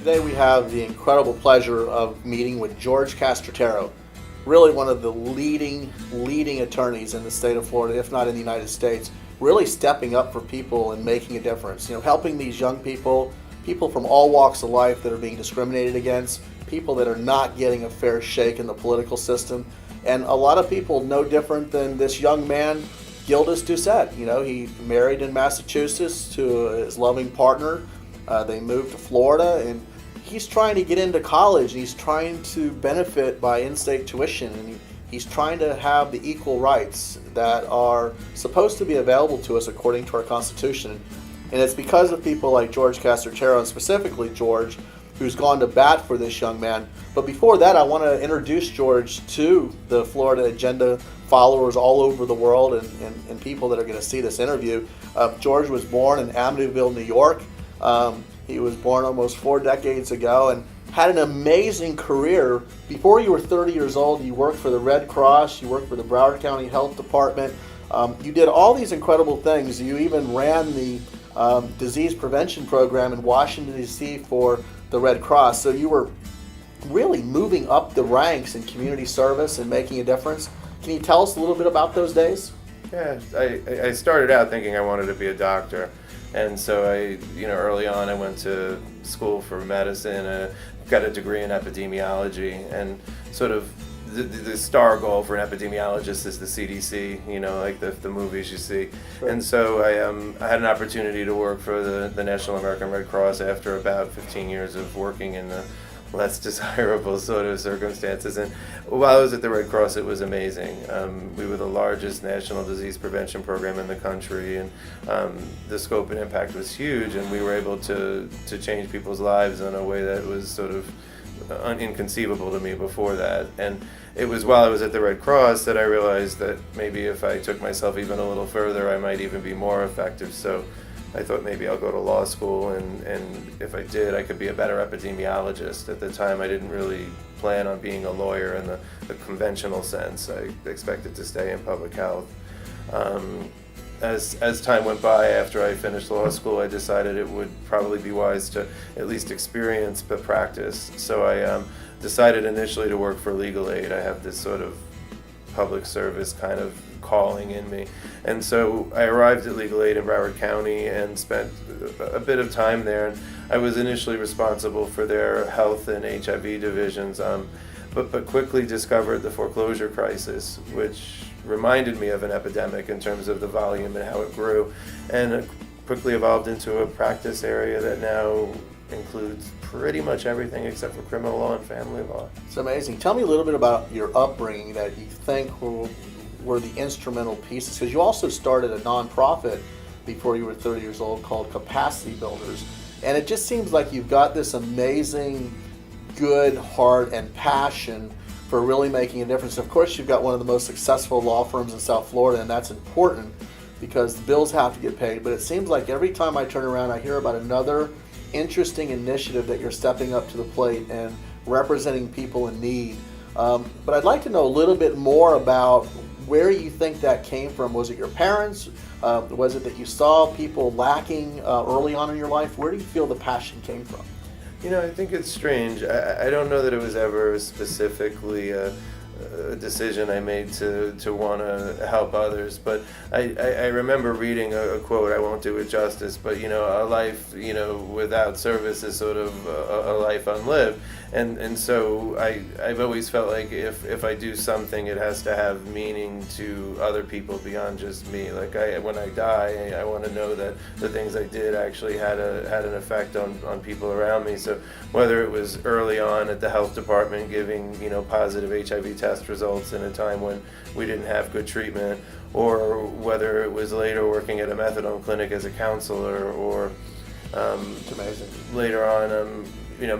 Today we have the incredible pleasure of meeting with George Castrataro, really one of the leading attorneys in the state of Florida, if not in the United States, really stepping up for people and making a difference. Helping these young people from all walks of life that are being discriminated against, people that are not getting a fair shake in the political system, and a lot of people no different than this young man, Gildas Doucette. He married in Massachusetts to his loving partner. They moved to Florida, and he's trying to get into college, and he's trying to benefit by in-state tuition, and he's trying to have the equal rights that are supposed to be available to us according to our Constitution. And it's because of people like George Castrataro, and specifically George, who's gone to bat for this young man. But before that, I want to introduce George to the Florida Agenda followers all over the world and people that are going to see this interview. George was born in Amityville, New York. He was born almost 4 decades ago and had an amazing career. Before you were 30 years old, you worked for the Red Cross, you worked for the Broward County Health Department. You did all these incredible things. You even ran the disease prevention program in Washington, D.C. for the Red Cross. So you were really moving up the ranks in community service and making a difference. Can you tell us a little bit about those days? Yeah, I started out thinking I wanted to be a doctor. And so early on I went to school for medicine, got a degree in epidemiology, and sort of the star goal for an epidemiologist is the CDC, like the movies you see. Sure. And so I had an opportunity to work for the National American Red Cross after about 15 years of working in the less desirable sort of circumstances. And while I was at the Red Cross, it was amazing. We were the largest national disease prevention program in the country, and the scope and impact was huge, and we were able to change people's lives in a way that was sort of inconceivable to me before that. And it was while I was at the Red Cross that I realized that maybe if I took myself even a little further, I might even be more effective. So I thought maybe I'll go to law school, and if I did, I could be a better epidemiologist. At the time, I didn't really plan on being a lawyer in the conventional sense. I expected to stay in public health. As time went by, after I finished law school, I decided it would probably be wise to at least experience but practice. So I decided initially to work for Legal Aid. I have this sort of public service kind of calling in me. And so I arrived at Legal Aid in Broward County and spent a bit of time there. And I was initially responsible for their health and HIV divisions, but quickly discovered the foreclosure crisis, which reminded me of an epidemic in terms of the volume and how it grew. And it quickly evolved into a practice area that now includes pretty much everything except for criminal law and family law. It's amazing. Tell me a little bit about your upbringing that you think were the instrumental pieces, because you also started a nonprofit before you were 30 years old called Capacity Builders, and it just seems like you've got this amazing good heart and passion for really making a difference. Of course, you've got one of the most successful law firms in South Florida, and that's important because the bills have to get paid, but it seems like every time I turn around I hear about another interesting initiative that you're stepping up to the plate and representing people in need. But I'd like to know a little bit more about where you think that came from. Was it your parents? Was it that you saw people lacking early on in your life? Where do you feel the passion came from? I think it's strange. I don't know that it was ever specifically a decision I made to want to help others, but I remember reading a quote. I won't do it justice, but a life without service is sort of a life unlived, and so I've always felt like if I do something, it has to have meaning to other people beyond just me. Like when I die, I want to know that the things I did actually had an effect on people around me. So whether it was early on at the health department giving positive HIV test results in a time when we didn't have good treatment, or whether it was later working at a methadone clinic as a counselor, or it's amazing. Later on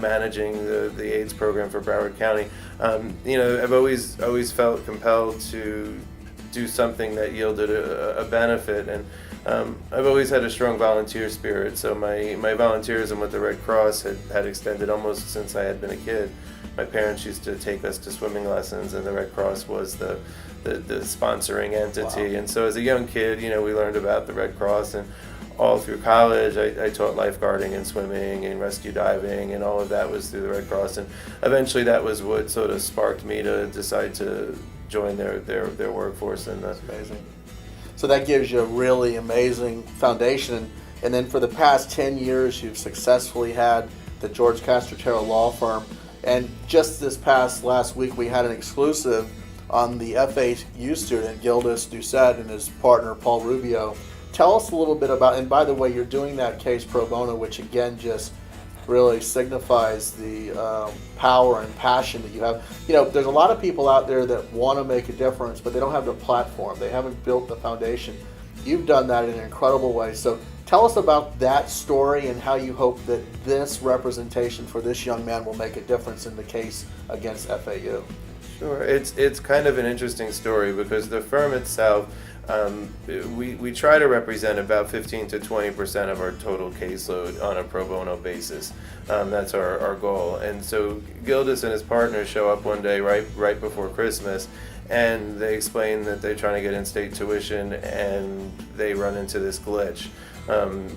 managing the AIDS program for Broward County. I've always felt compelled to do something that yielded a benefit, and I've always had a strong volunteer spirit. So my volunteerism with the Red Cross had extended almost since I had been a kid. My parents used to take us to swimming lessons, and the Red Cross was the sponsoring entity. Wow. And so as a young kid, we learned about the Red Cross, and all through college, I taught lifeguarding and swimming and rescue diving, and all of that was through the Red Cross. And eventually that was what sort of sparked me to decide to join their workforce. And That's amazing. So that gives you a really amazing foundation. And then for the past 10 years, you've successfully had the George Castrataro law firm. And just this past last week, we had an exclusive on the FAU student, Gildas Doucette, and his partner, Paul Rubio. Tell us a little bit about, and by the way, you're doing that case pro bono, which again just really signifies the power and passion that you have. You know, there's a lot of people out there that want to make a difference, but they don't have the platform. They haven't built the foundation. You've done that in an incredible way. So tell us about that story and how you hope that this representation for this young man will make a difference in the case against FAU. Sure, it's kind of an interesting story because the firm itself, we try to represent about 15 to 20% of our total caseload on a pro bono basis. That's our goal. And so Gildas and his partner show up one day right before Christmas, and they explain that they're trying to get in-state tuition, and they run into this glitch.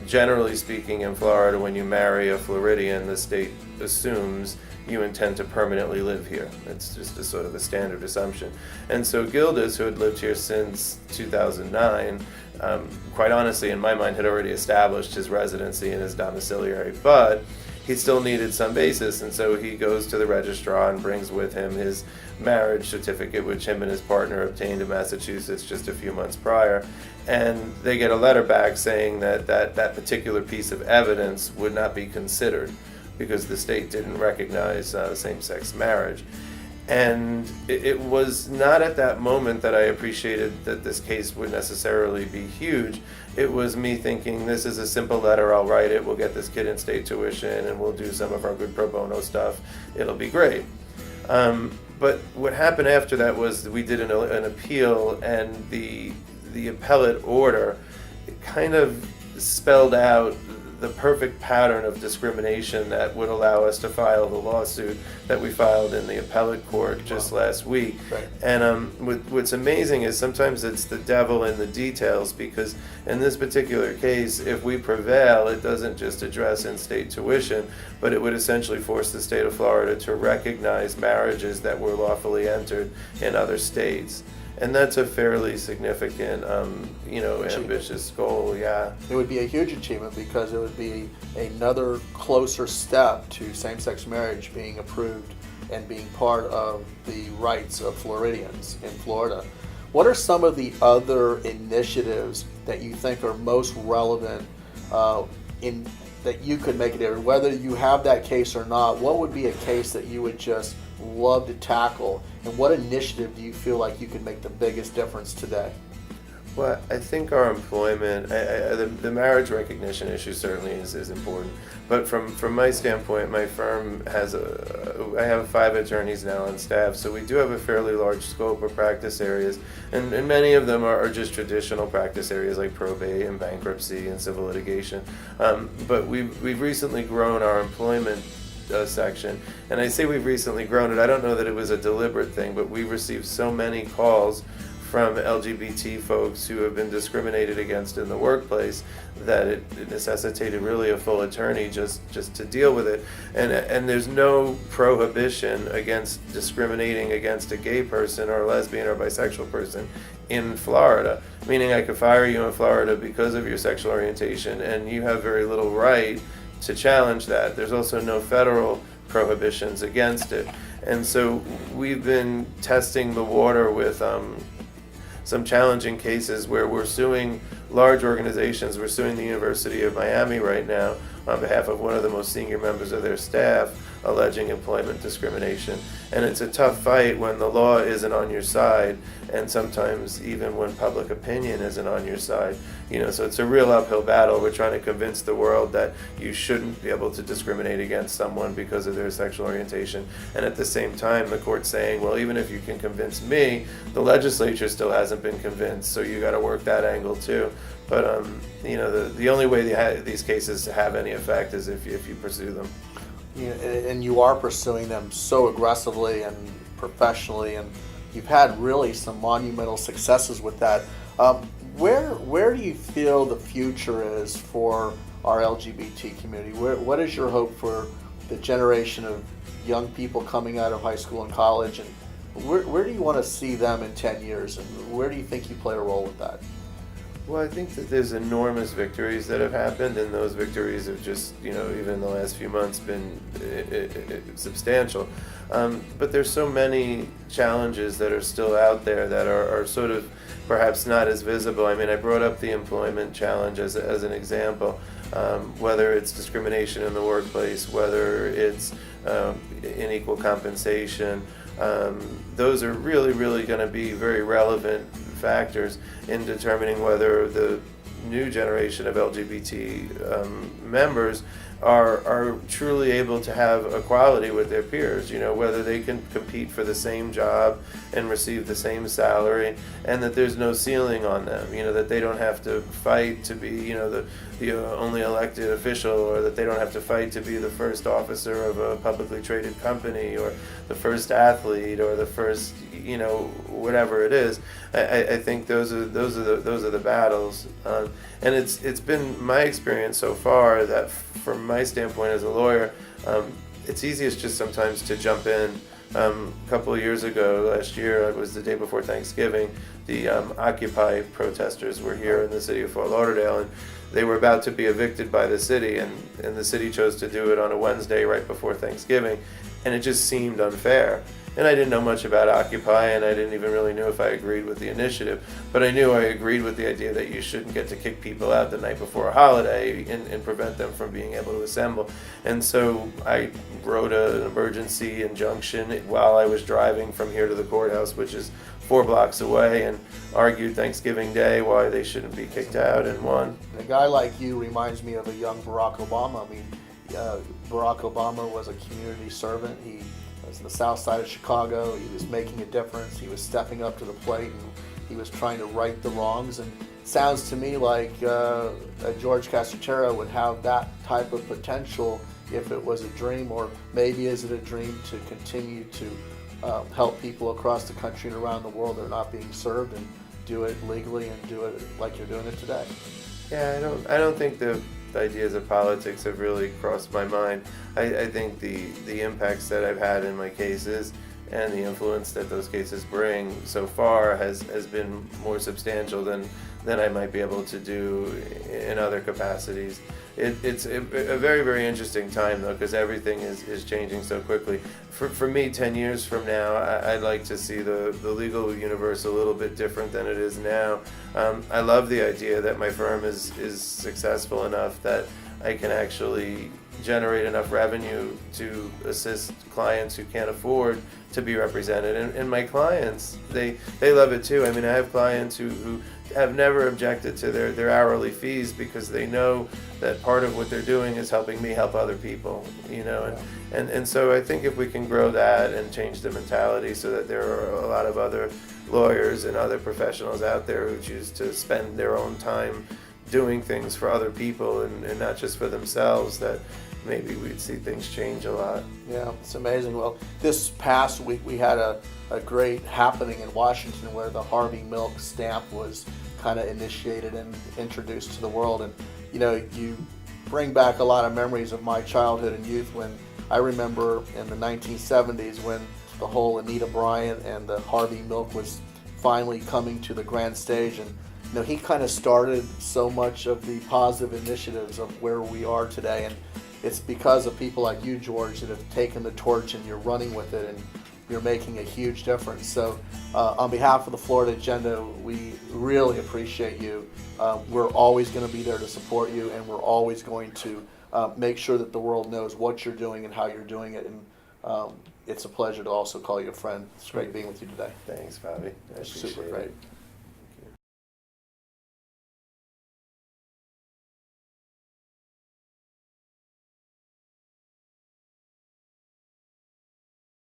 Generally speaking, in Florida, when you marry a Floridian, the state assumes you intend to permanently live here. It's just a sort of a standard assumption. And so Gildas, who had lived here since 2009, quite honestly, in my mind, had already established his residency and his domiciliary, but he still needed some basis, and so he goes to the registrar and brings with him his marriage certificate, which him and his partner obtained in Massachusetts just a few months prior, and they get a letter back saying that particular piece of evidence would not be considered because the state didn't recognize same-sex marriage. And it was not at that moment that I appreciated that this case would necessarily be huge. It was me thinking, this is a simple letter, I'll write it, we'll get this kid in state tuition, and we'll do some of our good pro bono stuff, it'll be great. But what happened after that was we did an appeal, and the appellate order kind of spelled out the perfect pattern of discrimination that would allow us to file the lawsuit that we filed in the appellate court just last week. Right. And what's amazing is sometimes it's the devil in the details, because in this particular case, if we prevail, it doesn't just address in-state tuition, but it would essentially force the state of Florida to recognize marriages that were lawfully entered in other states. And that's a fairly significant, ambitious goal, yeah. It would be a huge achievement because it would be another closer step to same-sex marriage being approved and being part of the rights of Floridians in Florida. What are some of the other initiatives that you think are most relevant that you could make it there? Whether you have that case or not, what would be a case that you would just love to tackle, and what initiative do you feel like you could make the biggest difference today? Well, I think our employment, the marriage recognition issue certainly is important. But from my standpoint, my firm I have 5 attorneys now on staff, so we do have a fairly large scope of practice areas, and many of them are just traditional practice areas like probate and bankruptcy and civil litigation. But we've recently grown our employment section, and I say we've recently grown it. I don't know that it was a deliberate thing, but we received so many calls from LGBT folks who have been discriminated against in the workplace that it necessitated really a full attorney just to deal with it. And there's no prohibition against discriminating against a gay person or a lesbian or bisexual person in Florida, meaning I could fire you in Florida because of your sexual orientation, and you have very little right to challenge that. There's also no federal prohibitions against it. And so we've been testing the water with some challenging cases where we're suing large organizations. We're suing the University of Miami right now on behalf of one of the most senior members of their staff, alleging employment discrimination. And it's a tough fight when the law isn't on your side, and sometimes even when public opinion isn't on your side. So it's a real uphill battle. We're trying to convince the world that you shouldn't be able to discriminate against someone because of their sexual orientation. And at the same time, the court's saying, well, even if you can convince me, the legislature still hasn't been convinced, so you got to work that angle too. But the only way these cases have any effect is if you pursue them. And you are pursuing them so aggressively and professionally, and you've had really some monumental successes with that. Where do you you feel the future is for our LGBT community? What is your hope for the generation of young people coming out of high school and college, and where do you want to see them in 10 years, and where do you think you play a role with that? Well, I think that there's enormous victories that have happened, and those victories have just, even in the last few months been substantial. But there's so many challenges that are still out there that are sort of perhaps not as visible. I mean, I brought up the employment challenge as an example, whether it's discrimination in the workplace, whether it's unequal compensation. Those are really, really going to be very relevant factors in determining whether the new generation of LGBT members are truly able to have equality with their peers, whether they can compete for the same job and receive the same salary, and that there's no ceiling on them, that they don't have to fight to be, the only elected official, or that they don't have to fight to be the first officer of a publicly traded company, or the first athlete, or the first, whatever it is. I think those are the battles, and it's been my experience so far that from my standpoint as a lawyer, it's easiest just sometimes to jump in. A couple of years ago, last year, it was the day before Thanksgiving, the Occupy protesters were here in the city of Fort Lauderdale, and they were about to be evicted by the city, and the city chose to do it on a Wednesday right before Thanksgiving, and it just seemed unfair. And I didn't know much about Occupy, and I didn't even really know if I agreed with the initiative, but I knew I agreed with the idea that you shouldn't get to kick people out the night before a holiday and prevent them from being able to assemble. And so I wrote an emergency injunction while I was driving from here to the courthouse, which is 4 blocks away, and argued Thanksgiving Day why they shouldn't be kicked out, and won. A guy like you reminds me of a young Barack Obama. I mean, Barack Obama was a community servant. He was in the south side of Chicago. He was making a difference. He was stepping up to the plate, and he was trying to right the wrongs. And it sounds to me like George Castrataro would have that type of potential if it was a dream, or maybe is it a dream to continue to help people across the country and around the world that are not being served, and do it legally and do it like you're doing it today? Yeah, I don't think the ideas of politics have really crossed my mind. I think the impacts that I've had in my cases and the influence that those cases bring so far has been more substantial than I might be able to do in other capacities. It's a very, very interesting time, though, because everything is changing so quickly. For me, 10 years from now, I'd like to see the legal universe a little bit different than it is now. I love the idea that my firm is successful enough that I can actually generate enough revenue to assist clients who can't afford to be represented. And my clients, they love it too. I mean, I have clients who have never objected to their hourly fees because they know that part of what they're doing is helping me help other people, and so I think if we can grow that and change the mentality so that there are a lot of other lawyers and other professionals out there who choose to spend their own time doing things for other people and not just for themselves, that maybe we'd see things change a lot. Yeah, it's amazing. Well, this past week we had a great happening in Washington where the Harvey Milk stamp was kind of initiated and introduced to the world. And you bring back a lot of memories of my childhood and youth, when I remember in the 1970s when the whole Anita Bryant and the Harvey Milk was finally coming to the grand stage. And he kind of started so much of the positive initiatives of where we are today. And it's because of people like you, George, that have taken the torch and you're running with it, and you're making a huge difference. So on behalf of the Florida Agenda, we really appreciate you. We're always going to be there to support you, and we're always going to make sure that the world knows what you're doing and how you're doing it. And it's a pleasure to also call you a friend. It's great being with you today. Thanks, Bobby. I appreciate Super great. it.